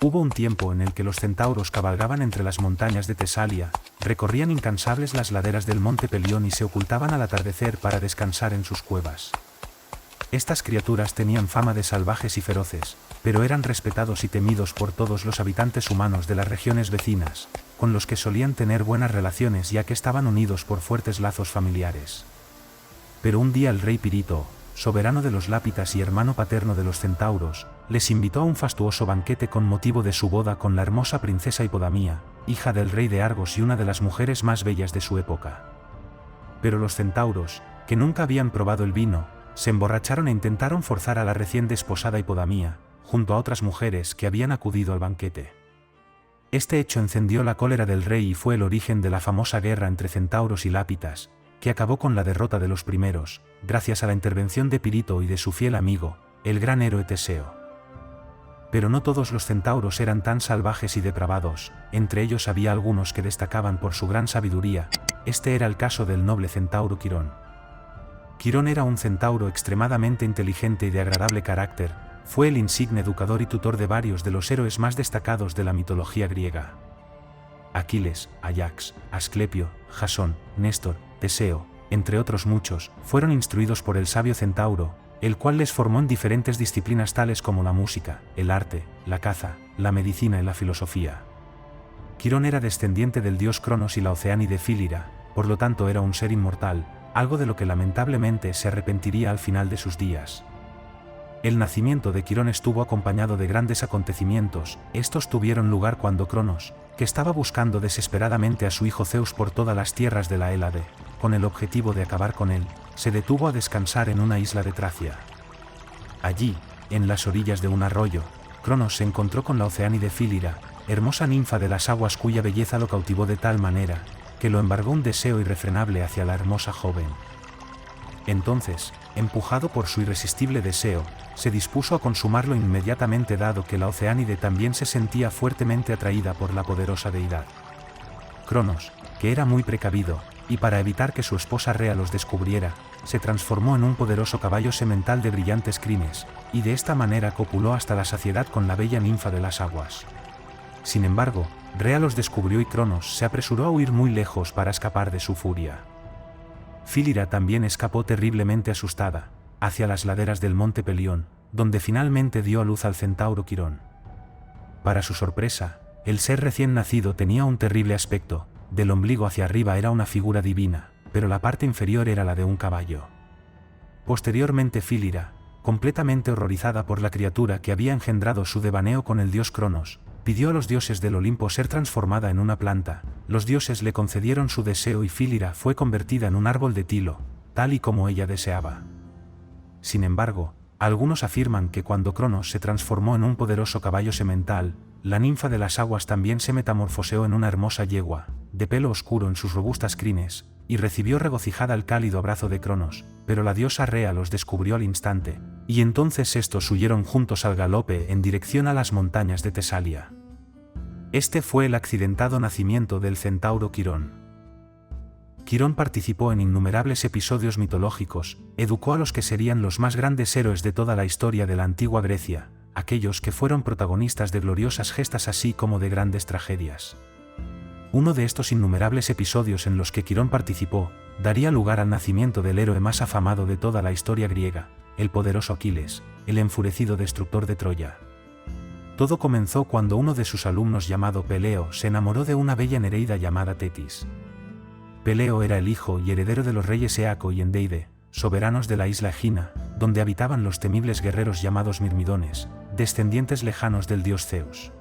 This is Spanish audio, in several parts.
Hubo un tiempo en el que los centauros cabalgaban entre las montañas de Tesalia, recorrían incansables las laderas del monte Pelión y se ocultaban al atardecer para descansar en sus cuevas. Estas criaturas tenían fama de salvajes y feroces, pero eran respetados y temidos por todos los habitantes humanos de las regiones vecinas, con los que solían tener buenas relaciones ya que estaban unidos por fuertes lazos familiares. Pero un día el rey Pirito, soberano de los lápitas y hermano paterno de los centauros, les invitó a un fastuoso banquete con motivo de su boda con la hermosa princesa Hipodamía, hija del rey de Argos y una de las mujeres más bellas de su época. Pero los centauros, que nunca habían probado el vino, se emborracharon e intentaron forzar a la recién desposada Hipodamía, junto a otras mujeres que habían acudido al banquete. Este hecho encendió la cólera del rey y fue el origen de la famosa guerra entre centauros y lápitas, que acabó con la derrota de los primeros, gracias a la intervención de Pirito y de su fiel amigo, el gran héroe Teseo. Pero no todos los centauros eran tan salvajes y depravados, entre ellos había algunos que destacaban por su gran sabiduría. Este era el caso del noble centauro Quirón. Quirón era un centauro extremadamente inteligente y de agradable carácter, fue el insigne educador y tutor de varios de los héroes más destacados de la mitología griega. Aquiles, Ajax, Asclepio, Jasón, Néstor, Teseo, entre otros muchos, fueron instruidos por el sabio centauro, el cual les formó en diferentes disciplinas tales como la música, el arte, la caza, la medicina y la filosofía. Quirón era descendiente del dios Cronos y la oceánide Fílira, por lo tanto era un ser inmortal, algo de lo que lamentablemente se arrepentiría al final de sus días. El nacimiento de Quirón estuvo acompañado de grandes acontecimientos. Estos tuvieron lugar cuando Cronos, que estaba buscando desesperadamente a su hijo Zeus por todas las tierras de la Hélade, con el objetivo de acabar con él, se detuvo a descansar en una isla de Tracia. Allí, en las orillas de un arroyo, Cronos se encontró con la oceánide Fílira, hermosa ninfa de las aguas cuya belleza lo cautivó de tal manera, que lo embargó un deseo irrefrenable hacia la hermosa joven. Entonces, empujado por su irresistible deseo, se dispuso a consumarlo inmediatamente dado que la oceánide también se sentía fuertemente atraída por la poderosa deidad. Cronos, que era muy precavido, y para evitar que su esposa Rea los descubriera, se transformó en un poderoso caballo semental de brillantes crines, y de esta manera copuló hasta la saciedad con la bella ninfa de las aguas. Sin embargo, Rea los descubrió y Cronos se apresuró a huir muy lejos para escapar de su furia. Fílira también escapó terriblemente asustada, hacia las laderas del monte Pelión, donde finalmente dio a luz al centauro Quirón. Para su sorpresa, el ser recién nacido tenía un terrible aspecto, del ombligo hacia arriba era una figura divina, pero la parte inferior era la de un caballo. Posteriormente Fílira, completamente horrorizada por la criatura que había engendrado su devaneo con el dios Cronos, pidió a los dioses del Olimpo ser transformada en una planta. Los dioses le concedieron su deseo y Fílira fue convertida en un árbol de tilo, tal y como ella deseaba. Sin embargo, algunos afirman que cuando Cronos se transformó en un poderoso caballo semental, la ninfa de las aguas también se metamorfoseó en una hermosa yegua, de pelo oscuro en sus robustas crines, y recibió regocijada el cálido abrazo de Cronos, pero la diosa Rea los descubrió al instante, y entonces estos huyeron juntos al galope en dirección a las montañas de Tesalia. Este fue el accidentado nacimiento del centauro Quirón. Quirón participó en innumerables episodios mitológicos, educó a los que serían los más grandes héroes de toda la historia de la antigua Grecia, aquellos que fueron protagonistas de gloriosas gestas así como de grandes tragedias. Uno de estos innumerables episodios en los que Quirón participó, daría lugar al nacimiento del héroe más afamado de toda la historia griega, el poderoso Aquiles, el enfurecido destructor de Troya. Todo comenzó cuando uno de sus alumnos llamado Peleo se enamoró de una bella nereida llamada Tetis. Peleo era el hijo y heredero de los reyes Eaco y Endeide, soberanos de la isla Egina, donde habitaban los temibles guerreros llamados Mirmidones, descendientes lejanos del dios Zeus.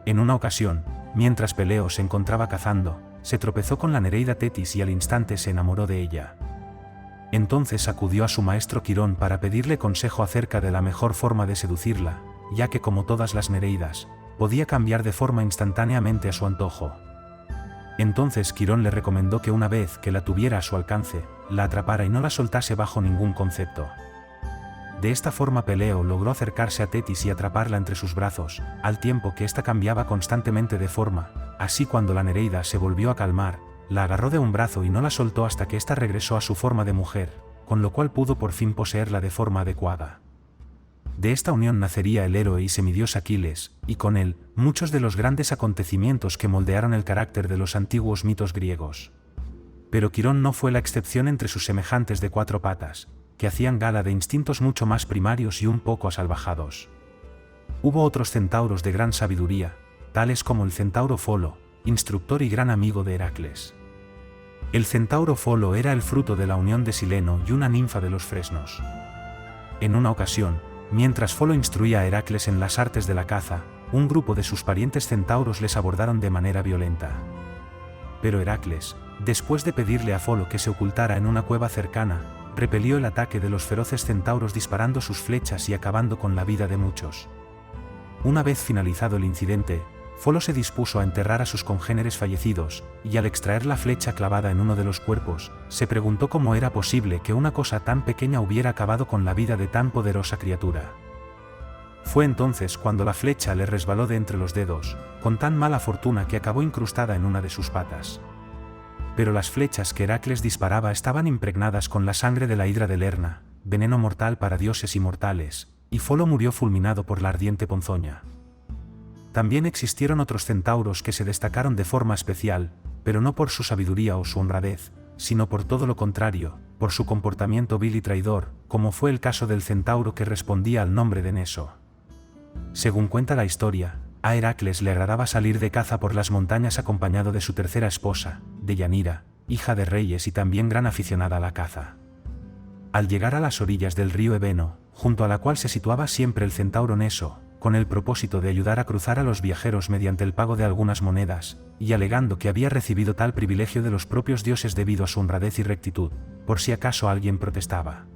En una ocasión, mientras Peleo se encontraba cazando, se tropezó con la nereida Tetis y al instante se enamoró de ella. Entonces acudió a su maestro Quirón para pedirle consejo acerca de la mejor forma de seducirla, ya que como todas las nereidas, podía cambiar de forma instantáneamente a su antojo. Entonces Quirón le recomendó que una vez que la tuviera a su alcance, la atrapara y no la soltase bajo ningún concepto. De esta forma Peleo logró acercarse a Tetis y atraparla entre sus brazos, al tiempo que ésta cambiaba constantemente de forma. Así cuando la nereida se volvió a calmar, la agarró de un brazo y no la soltó hasta que ésta regresó a su forma de mujer, con lo cual pudo por fin poseerla de forma adecuada. De esta unión nacería el héroe y semidios Aquiles, y con él, muchos de los grandes acontecimientos que moldearon el carácter de los antiguos mitos griegos. Pero Quirón no fue la excepción entre sus semejantes de cuatro patas, que hacían gala de instintos mucho más primarios y un poco asalvajados. Hubo otros centauros de gran sabiduría, tales como el centauro Folo, instructor y gran amigo de Heracles. El centauro Folo era el fruto de la unión de Sileno y una ninfa de los fresnos. En una ocasión, mientras Folo instruía a Heracles en las artes de la caza, un grupo de sus parientes centauros les abordaron de manera violenta. Pero Heracles, después de pedirle a Folo que se ocultara en una cueva cercana, repelió el ataque de los feroces centauros disparando sus flechas y acabando con la vida de muchos. Una vez finalizado el incidente, Folo se dispuso a enterrar a sus congéneres fallecidos, y al extraer la flecha clavada en uno de los cuerpos, se preguntó cómo era posible que una cosa tan pequeña hubiera acabado con la vida de tan poderosa criatura. Fue entonces cuando la flecha le resbaló de entre los dedos, con tan mala fortuna que acabó incrustada en una de sus patas. Pero las flechas que Heracles disparaba estaban impregnadas con la sangre de la hidra de Lerna, veneno mortal para dioses y mortales, y Folo murió fulminado por la ardiente ponzoña. También existieron otros centauros que se destacaron de forma especial, pero no por su sabiduría o su honradez, sino por todo lo contrario, por su comportamiento vil y traidor, como fue el caso del centauro que respondía al nombre de Neso. Según cuenta la historia, a Heracles le agradaba salir de caza por las montañas acompañado de su tercera esposa, Deyanira, hija de reyes y también gran aficionada a la caza. Al llegar a las orillas del río Ebeno, junto a la cual se situaba siempre el centauro Neso, con el propósito de ayudar a cruzar a los viajeros mediante el pago de algunas monedas, y alegando que había recibido tal privilegio de los propios dioses debido a su honradez y rectitud, por si acaso alguien protestaba.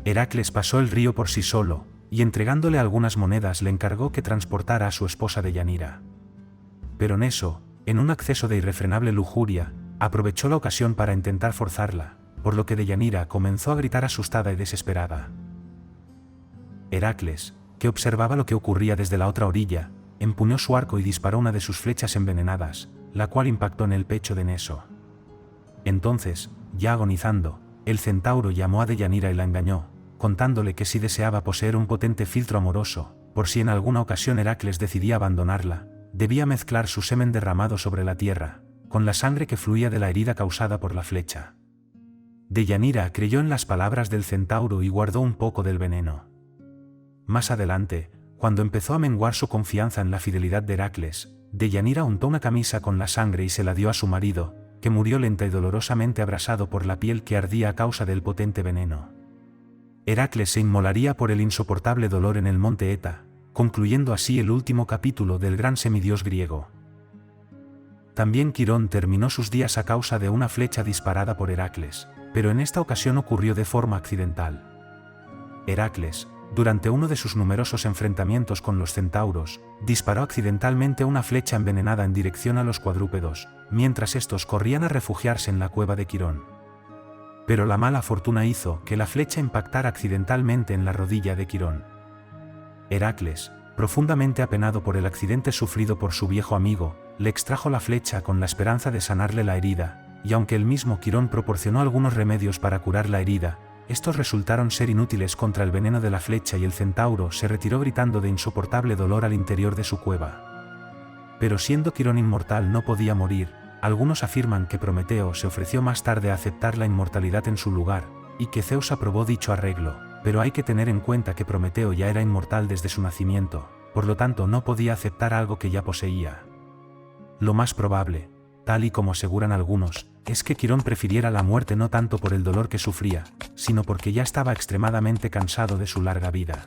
Heracles pasó el río por sí solo, y entregándole algunas monedas le encargó que transportara a su esposa Deyanira. Pero Neso, en un acceso de irrefrenable lujuria, aprovechó la ocasión para intentar forzarla, por lo que Deyanira comenzó a gritar asustada y desesperada. Heracles, que observaba lo que ocurría desde la otra orilla, empuñó su arco y disparó una de sus flechas envenenadas, la cual impactó en el pecho de Neso. Entonces, ya agonizando, el centauro llamó a Deyanira y la engañó, contándole que si deseaba poseer un potente filtro amoroso, por si en alguna ocasión Heracles decidía abandonarla, debía mezclar su semen derramado sobre la tierra, con la sangre que fluía de la herida causada por la flecha. Deyanira creyó en las palabras del centauro y guardó un poco del veneno. Más adelante, cuando empezó a menguar su confianza en la fidelidad de Heracles, Deyanira untó una camisa con la sangre y se la dio a su marido, que murió lenta y dolorosamente abrasado por la piel que ardía a causa del potente veneno. Heracles se inmolaría por el insoportable dolor en el monte Eta, concluyendo así el último capítulo del gran semidios griego. También Quirón terminó sus días a causa de una flecha disparada por Heracles, pero en esta ocasión ocurrió de forma accidental. Heracles, durante uno de sus numerosos enfrentamientos con los centauros, disparó accidentalmente una flecha envenenada en dirección a los cuadrúpedos, mientras estos corrían a refugiarse en la cueva de Quirón. Pero la mala fortuna hizo que la flecha impactara accidentalmente en la rodilla de Quirón. Heracles, profundamente apenado por el accidente sufrido por su viejo amigo, le extrajo la flecha con la esperanza de sanarle la herida, y aunque el mismo Quirón proporcionó algunos remedios para curar la herida, estos resultaron ser inútiles contra el veneno de la flecha y el centauro se retiró gritando de insoportable dolor al interior de su cueva. Pero siendo Quirón inmortal no podía morir, algunos afirman que Prometeo se ofreció más tarde a aceptar la inmortalidad en su lugar, y que Zeus aprobó dicho arreglo, pero hay que tener en cuenta que Prometeo ya era inmortal desde su nacimiento, por lo tanto no podía aceptar algo que ya poseía. Lo más probable, tal y como aseguran algunos, es que Quirón prefiriera la muerte no tanto por el dolor que sufría, sino porque ya estaba extremadamente cansado de su larga vida.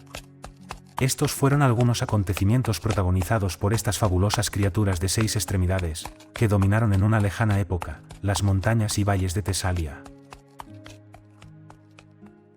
Estos fueron algunos acontecimientos protagonizados por estas fabulosas criaturas de 6 extremidades, que dominaron en una lejana época, las montañas y valles de Tesalia.